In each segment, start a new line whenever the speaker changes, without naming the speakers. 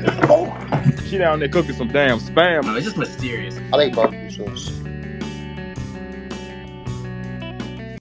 She down there cooking some damn spam.
No, it's just mysterious.
I like barbecue sauce.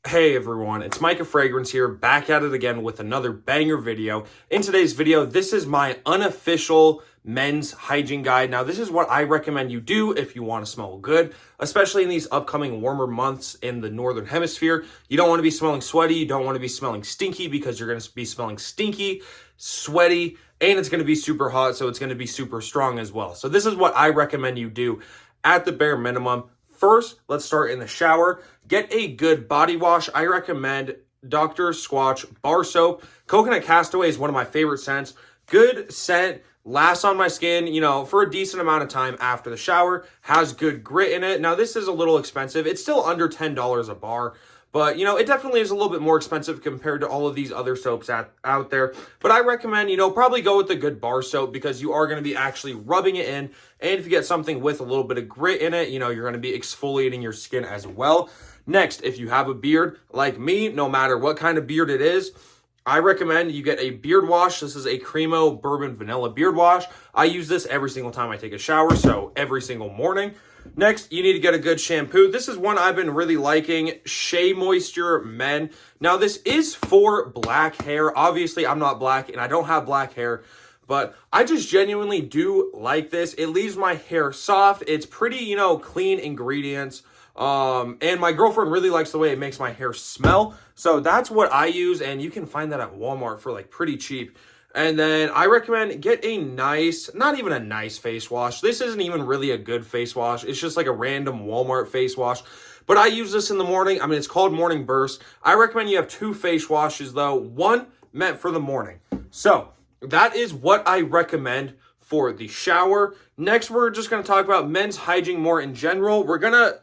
Hey everyone, it's Micah Fragrance here, back at it again with another banger video. In today's video, this is my unofficial men's hygiene guide. Now, this is what I recommend you do if you want to smell good, especially in these upcoming warmer months in the northern hemisphere. You don't want to be smelling sweaty, you don't want to be smelling stinky because you're going to be smelling stinky, sweaty, and it's going to be super hot, so it's going to be super strong as well. So this is what I recommend you do at the bare minimum. First, let's start in the shower. Get a good body wash. I recommend Dr. Squatch bar soap. Coconut Castaway is one of my favorite scents. Good scent, lasts on my skin, for a decent amount of time after the shower. Has good grit in it. Now, this is a little expensive. It's still under $10 a bar. But, it definitely is a little bit more expensive compared to all of these other soaps out there. But I recommend, probably go with the good bar soap because you are going to be actually rubbing it in. And if you get something with a little bit of grit in it, you're going to be exfoliating your skin as well. Next, if you have a beard like me, no matter what kind of beard it is, I recommend you get a beard wash. This is a Cremo Bourbon Vanilla beard wash. I use this every single time I take a shower, so every single morning. Next, you need to get a good shampoo. This is one I've been really liking, Shea Moisture Men. Now, this is for black hair. Obviously, I'm not black and I don't have black hair, but I just genuinely do like this. It leaves my hair soft. It's pretty, clean ingredients. And my girlfriend really likes the way it makes my hair smell. So that's what I use, and you can find that at Walmart for pretty cheap. And then I recommend get a nice, not even a nice face wash. This isn't even really a good face wash. It's just like a random Walmart face wash. But I use this in the morning. I mean, it's called Morning Burst. I recommend you have 2 face washes though. One meant for the morning. So that is what I recommend for the shower. Next, we're just going to talk about men's hygiene more in general. We're going to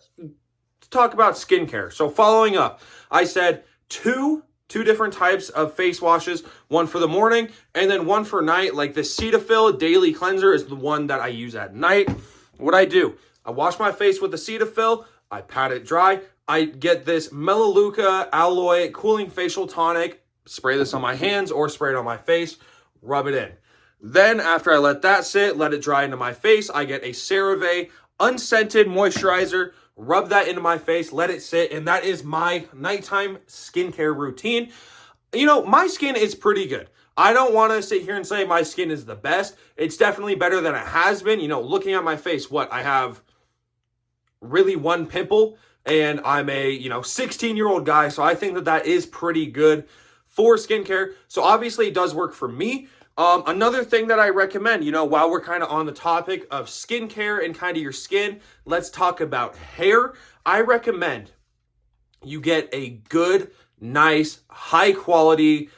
talk about skincare. So following up, I said two different types of face washes, one for the morning and then one for night. Like the Cetaphil Daily Cleanser is the one that I use at night. What I do, I wash my face with the Cetaphil, I pat it dry, I get this Melaleuca Alloy Cooling Facial Tonic, spray this on my hands or spray it on my face, rub it in. Then after I let that sit, let it dry into my face, I get a CeraVe Unscented Moisturizer, rub that into my face, let it sit, and that is my nighttime skincare routine. My skin is pretty good. I don't want to sit here and say my skin is the best. It's definitely better than it has been. Looking at my face, I have really one pimple, and I'm a, 16-year-old guy, so I think that is pretty good for skincare. So obviously it does work for me. Another thing that I recommend, while we're kind of on the topic of skincare and kind of your skin, let's talk about hair. I recommend you get a good, nice, high quality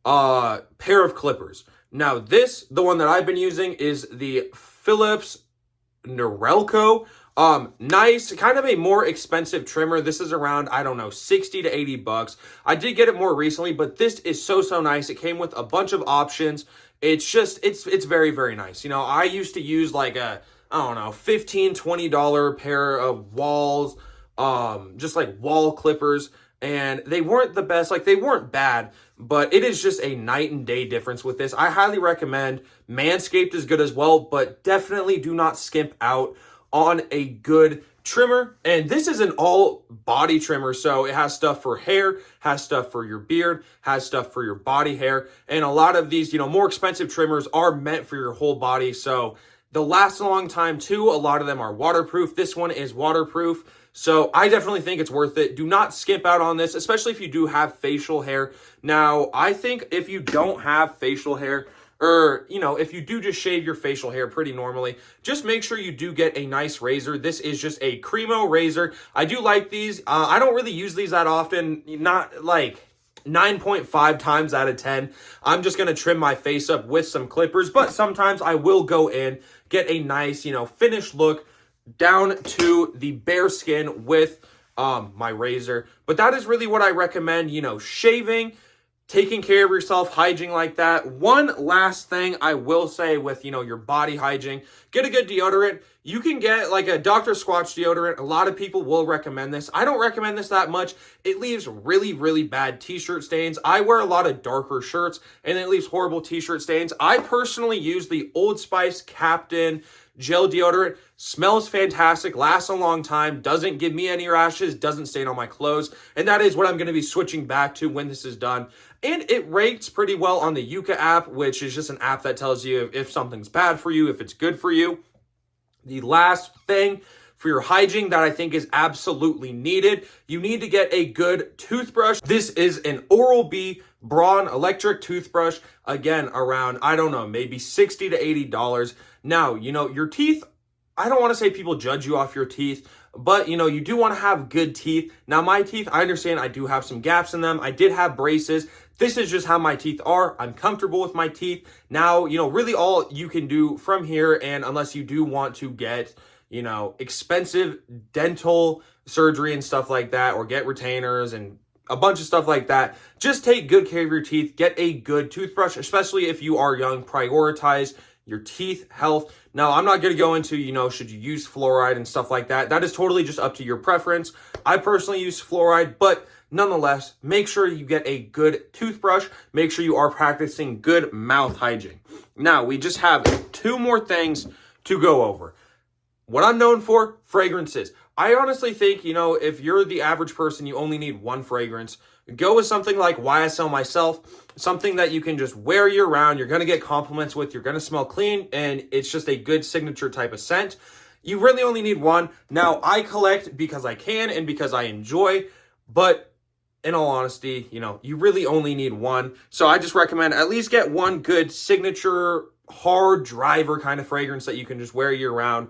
pair of clippers. Now the one that I've been using is the Philips Norelco. Nice, kind of a more expensive trimmer. This is around, I don't know, 60 to 80 bucks. I did get it more recently, but this is so nice. It came with a bunch of options. It's very, very nice. I used to use like a, I don't know, $15, $20 pair of walls, just like wall clippers. And they weren't the best, they weren't bad, but it is just a night and day difference with this. I highly recommend. Manscaped is good as well, but definitely do not skimp out on a good trimmer. And this is an all body trimmer, so it has stuff for hair, has stuff for your beard, has stuff for your body hair, and a lot of these more expensive trimmers are meant for your whole body, so they'll last a long time too. A lot of them are waterproof. This one is waterproof, so I definitely think it's worth it. Do not skimp out on this, especially if you do have facial hair. Now, I think if you don't have facial hair, or, if you do just shave your facial hair pretty normally, just make sure you do get a nice razor. This is just a Cremo razor. I do like these. I don't really use these that often, not like 9.5 times out of 10. I'm just going to trim my face up with some clippers, but sometimes I will go in, get a nice, finished look down to the bare skin with my razor. But that is really what I recommend, shaving, taking care of yourself, hygiene like that. One last thing I will say with, your body hygiene, get a good deodorant. You can get like a Dr. Squatch deodorant. A lot of people will recommend this. I don't recommend this that much. It leaves really, really bad t-shirt stains. I wear a lot of darker shirts and it leaves horrible t-shirt stains. I personally use the Old Spice Captain gel deodorant. Smells fantastic, lasts a long time, doesn't give me any rashes, doesn't stain on my clothes, and that is what I'm going to be switching back to when this is done. And it rates pretty well on the Yuka app, which is just an app that tells you if something's bad for you, if it's good for you. The last thing for your hygiene that I think is absolutely needed, you need to get a good toothbrush. This is an Oral-B Braun electric toothbrush. Again, around, I don't know, maybe $60 to $80. Now, your teeth, I don't want to say people judge you off your teeth, but, you do want to have good teeth. Now, my teeth, I understand I do have some gaps in them. I did have braces. This is just how my teeth are. I'm comfortable with my teeth. Now, really all you can do from here, and unless you do want to get, expensive dental surgery and stuff like that, or get retainers and a bunch of stuff like that, just take good care of your teeth. Get a good toothbrush, especially if you are young. Prioritize your teeth health. Now, I'm not going to go into, should you use fluoride and stuff like that. That is totally just up to your preference. I personally use fluoride, but nonetheless, make sure you get a good toothbrush. Make sure you are practicing good mouth hygiene. Now, we just have two more things to go over. What I'm known for, fragrances. I honestly think, if you're the average person, you only need one fragrance. Go with something like YSL Myself, something that you can just wear year round. You're going to get compliments with, you're going to smell clean, and it's just a good signature type of scent. You really only need one. Now, I collect because I can and because I enjoy, but in all honesty, you really only need one. So I just recommend at least get one good signature, hard driver kind of fragrance that you can just wear year round.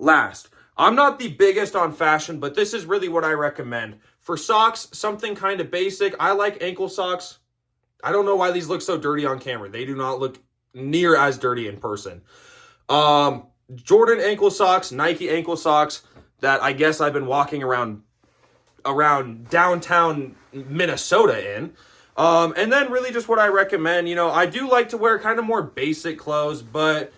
Last, I'm not the biggest on fashion, but this is really what I recommend. For socks, something kind of basic. I like ankle socks. I don't know why these look so dirty on camera. They do not look near as dirty in person. Jordan ankle socks, Nike ankle socks that I guess I've been walking around downtown Minnesota in. And then really just what I recommend, I do like to wear kind of more basic clothes, but,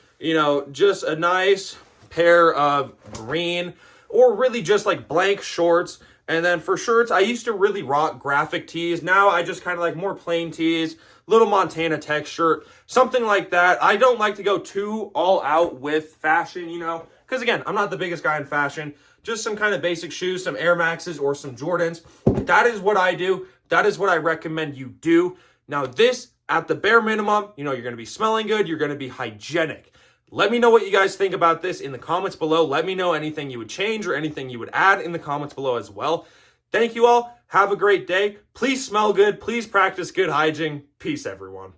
just a nice pair of green or really just like blank shorts. And then for shirts, I used to really rock graphic tees. Now I just kind of like more plain tees, little Montana Tech shirt, something like that. I don't like to go too all out with fashion, because again, I'm not the biggest guy in fashion. Just some kind of basic shoes, some Air Maxes or some Jordans. That is what I do. That is what I recommend you do. Now this, at the bare minimum, you're going to be smelling good. You're going to be hygienic. Let me know what you guys think about this in the comments below. Let me know anything you would change or anything you would add in the comments below as well. Thank you all. Have a great day. Please smell good. Please practice good hygiene. Peace, everyone.